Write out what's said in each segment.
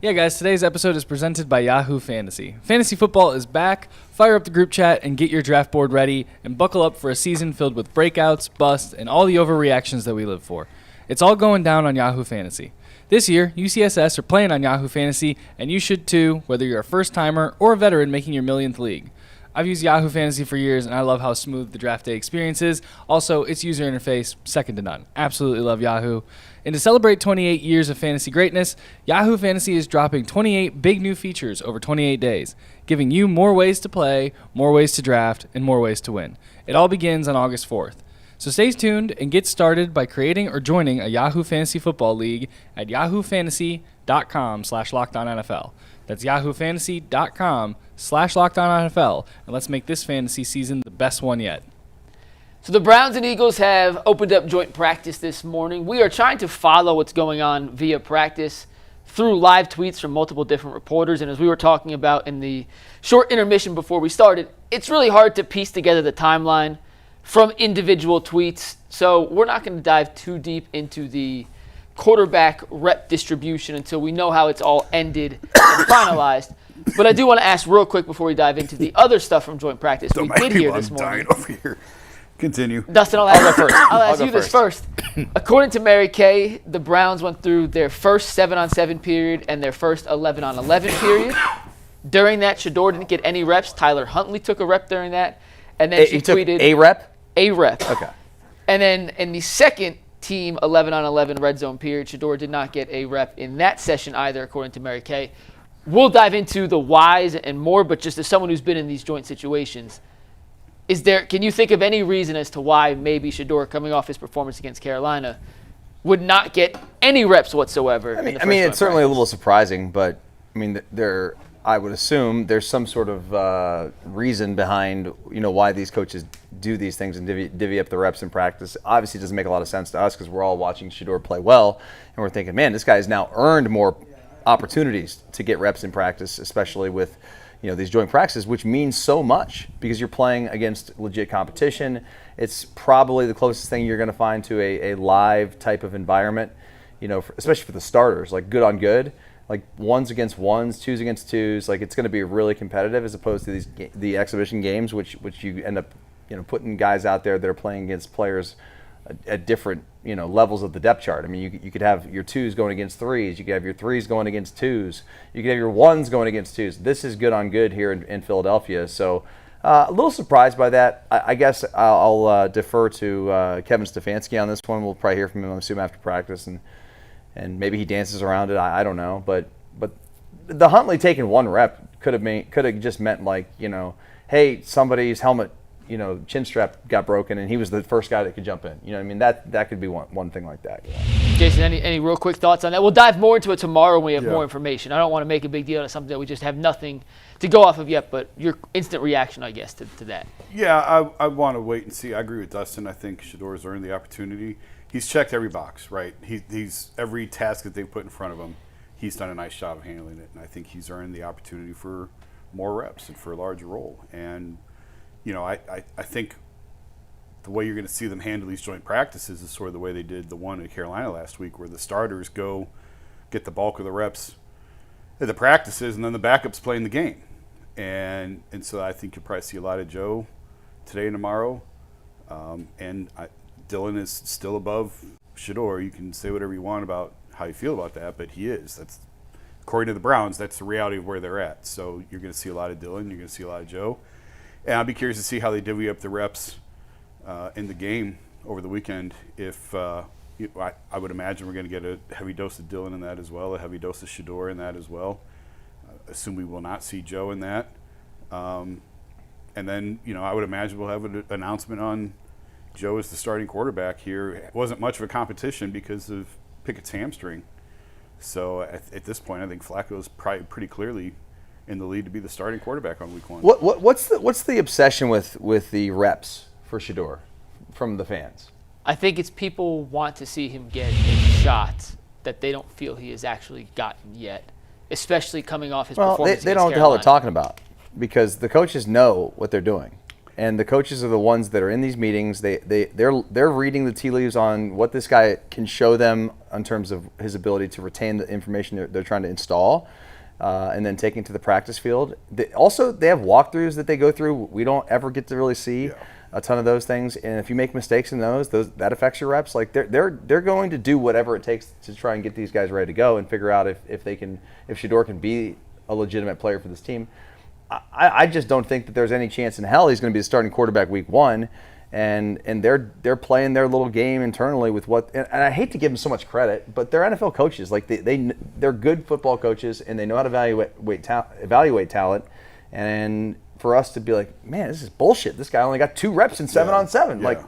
Yeah, guys, today's episode is presented by Yahoo Fantasy. Fantasy football is back. Fire up the group chat and get your draft board ready and buckle up for a season filled with breakouts, busts, and all the overreactions that we live for. It's all going down on Yahoo Fantasy. This year, UCSS are playing on Yahoo Fantasy, and you should too, whether you're a first-timer or a veteran making your millionth league. I've used Yahoo Fantasy for years, and I love how smooth the draft day experience is. Also, its user interface, second to none. Absolutely love Yahoo. And to celebrate 28 years of fantasy greatness, Yahoo Fantasy is dropping 28 big new features over 28 days, giving you more ways to play, more ways to draft, and more ways to win. It all begins on August 4th. So stay tuned and get started by creating or joining a Yahoo Fantasy Football League at yahoofantasy.com/LockedOnNFL. That's yahoofantasy.com/LockedOnNFL. And let's make this fantasy season the best one yet. So the Browns and Eagles have opened up joint practice this morning. We are trying to follow what's going on via practice through live tweets from multiple different reporters. And as we were talking about in the short intermission before we started, it's really hard to piece together the timeline from individual tweets. So we're not going to dive too deep into the quarterback rep distribution until we know how it's all ended and finalized. But I do want to ask real quick before we dive into the other stuff from joint practice we did hear this morning. Over here. Continue. Dustin, I'll go first. I'll ask you this first. According to Mary Kay, the Browns went through their first 7-on-7 period and their first 11-on-11 period. During that, Shedeur didn't get any reps. Tyler Huntley took a rep during that. And then she tweeted a rep? A rep. Okay. And then in the second team 11-on-11 red zone period, Shedeur did not get a rep in that session either, according to Mary Kay. We'll dive into the whys and more, but just as someone who's been in these joint situations, can you think of any reason as to why maybe Shedeur, coming off his performance against Carolina, would not get any reps whatsoever? I mean, it's certainly a little surprising, but I mean, I would assume there's some sort of reason behind why these coaches do these things and divvy up the reps in practice. Obviously, it doesn't make a lot of sense to us because we're all watching Shedeur play well, and we're thinking, man, this guy has now earned more opportunities to get reps in practice, especially with these joint practices, which means so much because you're playing against legit competition. It's probably the closest thing you're going to find to a live type of environment, especially for the starters, like good on good. Like ones against ones, twos against twos, like it's going to be really competitive as opposed to the exhibition games, which you end up putting guys out there that are playing against players at different levels of the depth chart. I mean, you could have your twos going against threes, you could have your threes going against twos, you could have your ones going against twos. This is good on good here in Philadelphia, so a little surprised by that. I guess I'll defer to Kevin Stefanski on this one. We'll probably hear from him, I assume, after practice, and maybe he dances around it. I don't know, but the Huntley taking one rep could have just meant hey, somebody's helmet, chin strap got broken, and he was the first guy that could jump in. I mean, that could be one thing like that. Jason, any real quick thoughts on that? We'll dive more into it tomorrow when we have more information. I don't want to make a big deal out of something that we just have nothing to go off of yet, but your instant reaction, I guess, to that. Yeah, I want to wait and see. I agree with Dustin. I think Shedeur's earned the opportunity. He's checked every box, right? He's every task that they've put in front of him, he's done a nice job of handling it, and I think he's earned the opportunity for more reps and for a larger role. And I think the way you're going to see them handle these joint practices is sort of the way they did the one at Carolina last week, where the starters go get the bulk of the reps at the practices, and then the backups play in the game. And so I think you'll probably see a lot of Joe today and tomorrow. Dylan is still above Shedeur. You can say whatever you want about how you feel about that, but he is. That's, according to the Browns, that's the reality of where they're at. So you're going to see a lot of Dylan. You're going to see a lot of Joe. And I'll be curious to see how they divvy up the reps in the game over the weekend. If I would imagine we're going to get a heavy dose of Dylan in that as well, a heavy dose of Shedeur in that as well. Assume we will not see Joe in that. And then, I would imagine we'll have an announcement on Joe as the starting quarterback here. It wasn't much of a competition because of Pickett's hamstring. So at this point, I think Flacco's probably pretty clearly in the lead to be the starting quarterback on week one. What's the obsession with the reps for Shedeur from the fans? I think it's people want to see him get a shot that they don't feel he has actually gotten yet, especially coming off his performance they don't know what the hell they're talking about because the coaches know what they're doing. And the coaches are the ones that are in these meetings. They're reading the tea leaves on what this guy can show them in terms of his ability to retain the information they're trying to install, and then taking to the practice field. They have walkthroughs that they go through. We don't ever get to really see a ton of those things. And if you make mistakes in those that affects your reps. Like they're going to do whatever it takes to try and get these guys ready to go and figure out if Shedeur can be a legitimate player for this team. I just don't think that there's any chance in hell he's going to be the starting quarterback week 1, and they're playing their little game internally with what. And I hate to give them so much credit, but they're NFL coaches. Like they're good football coaches, and they know how to evaluate talent. And for us to be like, man, this is bullshit. This guy only got 2 reps in 7-on-7. Like,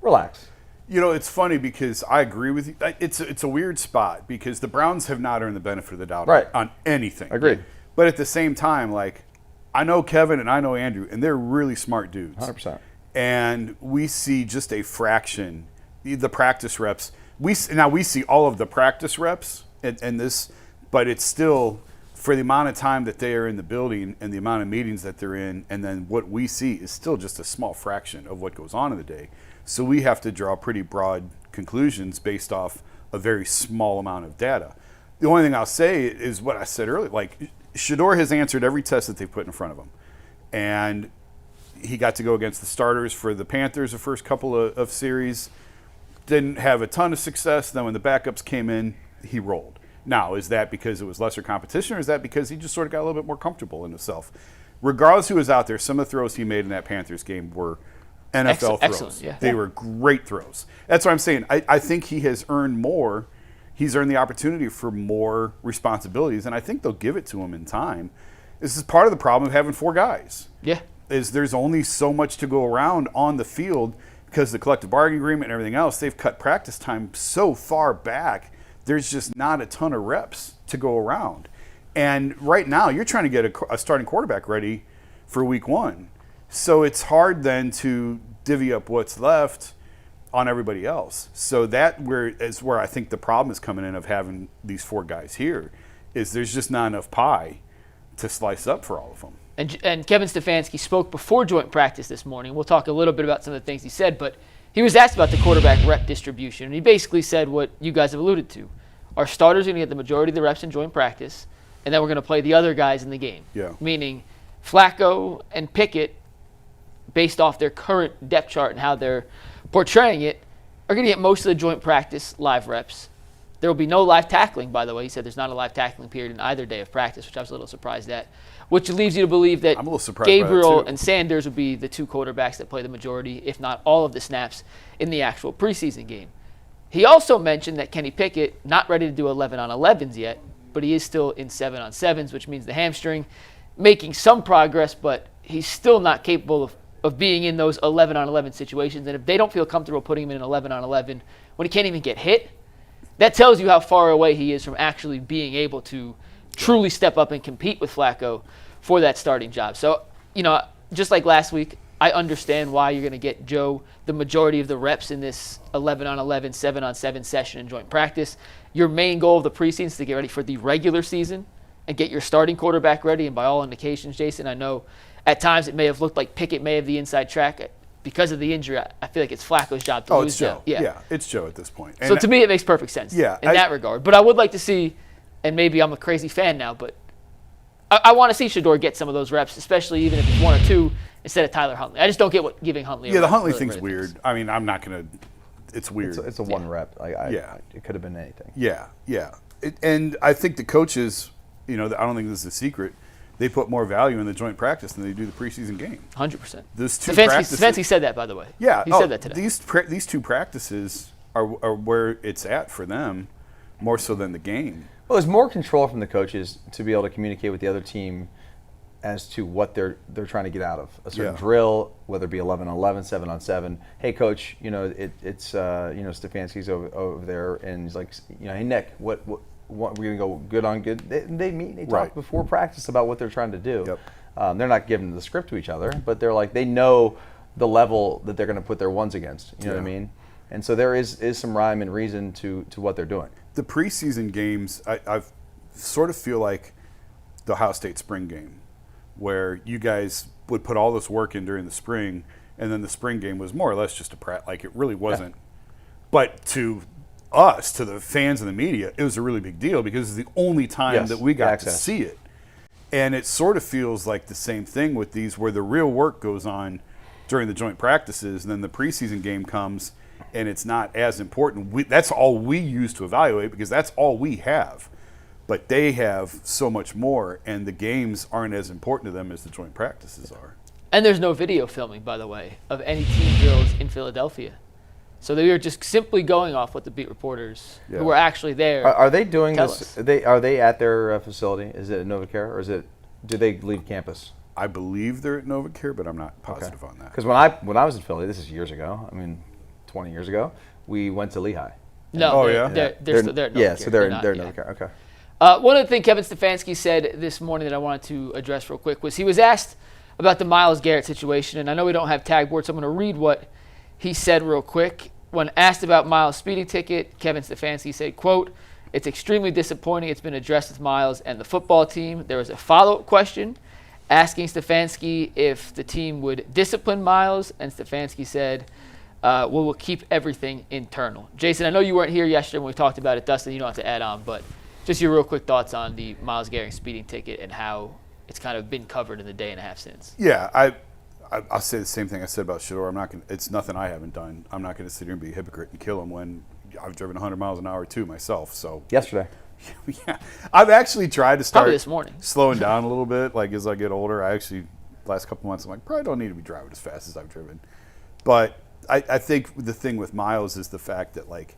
relax. You know, it's funny because I agree with you. It's a weird spot because the Browns have not earned the benefit of the doubt on anything. Agreed. But at the same time, like, I know Kevin and I know Andrew, and they're really smart dudes. 100%. And we see just a fraction, the practice reps. We see all of the practice reps and this, but it's still for the amount of time that they are in the building and the amount of meetings that they're in, and then what we see is still just a small fraction of what goes on in the day. So we have to draw pretty broad conclusions based off a very small amount of data. The only thing I'll say is what I said earlier, like, Shedeur has answered every test that they put in front of him. And he got to go against the starters for the Panthers the first couple of series. Didn't have a ton of success. Then when the backups came in, he rolled. Now, is that because it was lesser competition, or is that because he just sort of got a little bit more comfortable in himself? Regardless who was out there, some of the throws he made in that Panthers game were NFL throws. Excellent, yeah. They were great throws. That's what I'm saying. I think he has earned more. He's earned the opportunity for more responsibilities, and I think they'll give it to him in time. This is part of the problem of having 4 guys. Yeah. Is there's only so much to go around on the field because of the collective bargaining agreement and everything else. They've cut practice time so far back, there's just not a ton of reps to go around. And right now, you're trying to get a starting quarterback ready for week 1. So it's hard then to divvy up what's left on everybody else. So that is where I think the problem is coming in of having these 4 guys here, is there's just not enough pie to slice up for all of them. And Kevin Stefanski spoke before joint practice this morning. We'll talk a little bit about some of the things he said, but he was asked about the quarterback rep distribution, and he basically said what you guys have alluded to. Our starters are going to get the majority of the reps in joint practice, and then we're going to play the other guys in the game. Yeah. Meaning Flacco and Pickett, based off their current depth chart and how they're portraying it, are going to get most of the joint practice live reps. There will be no live tackling, by the way. He said there's not a live tackling period in either day of practice, which I was a little surprised at, which leads you to believe that I'm a little surprised Gabriel by that too. and Sanders would be the 2 quarterbacks that play the majority, if not all of the snaps in the actual preseason game. He also mentioned that Kenny Pickett, not ready to do 11-on-11s yet, but he is still in 7-on-7s, which means the hamstring, making some progress, but he's still not capable of being in those 11-on-11 situations. And if they don't feel comfortable putting him in an 11-on-11 when he can't even get hit, that tells you how far away he is from actually being able to truly step up and compete with Flacco for that starting job. So, just like last week, I understand why you're going to get Joe the majority of the reps in this 11-on-11, 7-on-7 session in joint practice. Your main goal of the preseason is to get ready for the regular season and get your starting quarterback ready. And by all indications, Jason, I know at times it may have looked like Pickett may have the inside track. Because of the injury, I feel like it's Flacco's job to lose it's Joe. now. Yeah, it's Joe at this point. So to me, it makes perfect sense in that regard. But I would like to see, and maybe I'm a crazy fan now, but I want to see Shedeur get some of those reps, especially even if it's 1 or 2 instead of Tyler Huntley. I just don't get what giving Huntley. The Huntley thing's weird. I mean, I'm not going to. It's weird. It's a 1 rep. It could have been anything. Yeah. And I think the coaches, I don't think this is a secret. They put more value in the joint practice than they do the preseason game. 100%. Those 2 practices. Stefanski said that, by the way. Yeah. He said that today. These 2 practices are where it's at for them, more so than the game. Well, there's more control from the coaches to be able to communicate with the other team as to what they're trying to get out of a certain drill, whether it be 11-on-11, 7-on-7. Hey, coach, it's Stefanski's over there, and he's like, hey, Nick, what we're going to go good on good. They meet and they talk before practice about what they're trying to do. Yep. They're not giving the script to each other, but they're like, they know the level that they're going to put their ones against. You know what I mean? And so there is some rhyme and reason to what they're doing. The preseason games, I sort of feel like the Ohio State spring game. where you guys would put all this work in during the spring, and then the spring game was more or less just a like it really wasn't. Yeah. But to us, to the fans and the media, it was a really big deal because it's the only time that we got to see it. And it sort of feels like the same thing with these, where the real work goes on during the joint practices, and then the preseason game comes, and it's not as important. That's all we use to evaluate because that's all we have. But they have so much more, and the games aren't as important to them as the joint practices are. And there's no video filming, by the way, of any team drills in Philadelphia. So they are just simply going off what the beat reporters who were actually there. Are they doing this? Are they at their facility? Is it at NovaCare, or do they leave campus? I believe they're at NovaCare, but I'm not positive on that. Because when I was in Philly, this is years ago. I mean, 20 years ago, we went to Lehigh. No, they're still there. Yeah, so they're NovaCare. Okay. One of the things Kevin Stefanski said this morning that I wanted to address real quick was he was asked about the Myles Garrett situation, and I know we don't have tag board, so I'm going to read what he said real quick. When asked about Myles' speeding ticket, Kevin Stefanski said, quote, "It's extremely disappointing. It's been addressed with Myles and the football team." There was a follow-up question asking Stefanski if the team would discipline Myles, and Stefanski said, we'll keep everything internal. Jason, I know you weren't here yesterday when we talked about it. Dustin, you don't have to add on, but just your real quick thoughts on the Myles Garrett speeding ticket and how it's kind of been covered in the day and a half since. Yeah, I'll say the same thing I said about Shador. It's nothing I haven't done. I'm not going to sit here and be a hypocrite and kill him when I've driven 100 miles an hour too myself. So yesterday. Yeah, I've actually tried to start this morning slowing down a little bit. Like as I get older, last couple months I'm like, probably don't need to be driving as fast as I've driven. But I think the thing with Myles is the fact that like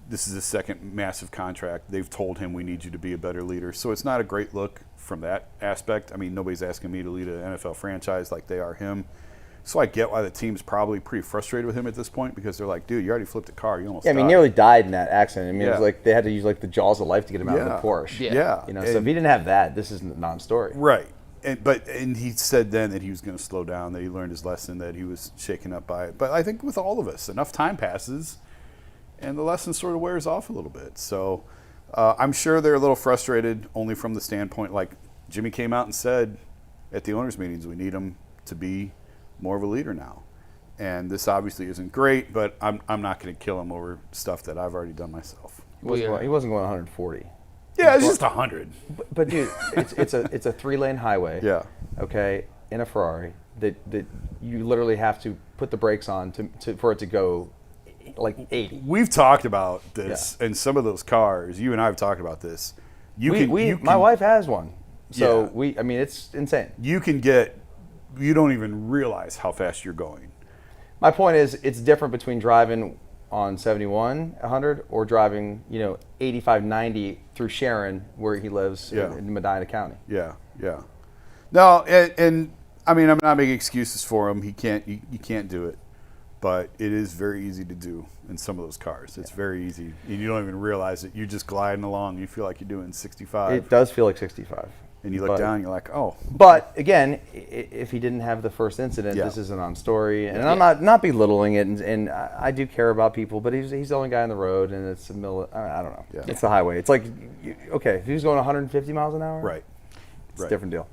this is his second massive contract. They've told him we need you to be a better leader. So it's not a great look from that aspect. I mean, nobody's asking me to lead an NFL franchise like they are him. So I get why the team's probably pretty frustrated with him at this point because they're like, dude, you already flipped a car. You almost died. He nearly died in that accident. I mean, it was like they had to use like the jaws of life to get him out of the Porsche. Yeah. So if he didn't have that, this is a non-story. Right. And he said then that he was going to slow down, that he learned his lesson, that he was shaken up by it. But I think with all of us, enough time passes and the lesson sort of wears off a little bit. So I'm sure they're a little frustrated only from the standpoint, like Jimmy came out and said at the owners' meetings, we need him to be more of a leader now. And this obviously isn't great, but I'm not going to kill him over stuff that I've already done myself. He wasn't going 140. Yeah, it's just 100. But dude, it's a 3-lane highway. Yeah. Okay, in a Ferrari that you literally have to put the brakes on for it to go like 80. We've talked about this in some of those cars. You and I have talked about this. My wife has one. So it's insane. You don't even realize how fast you're going. My point is, it's different between driving on 71 100 or driving 85 90 through Sharon where he lives in Medina County. Yeah. No, and I mean I'm not making excuses for him. You can't do it, but it is very easy to do in some of those cars. It's very easy, and you don't even realize it. You're just gliding along. You feel like you're doing 65. It does feel like 65. And you look down, and you're like, oh. But again, if he didn't have the first incident, this is a non-story. And I'm not belittling it. And I do care about people, but he's the only guy on the road, and it's I don't know. Yeah. It's the highway. It's like, okay, if he was going 150 miles an hour, right, it's a different deal.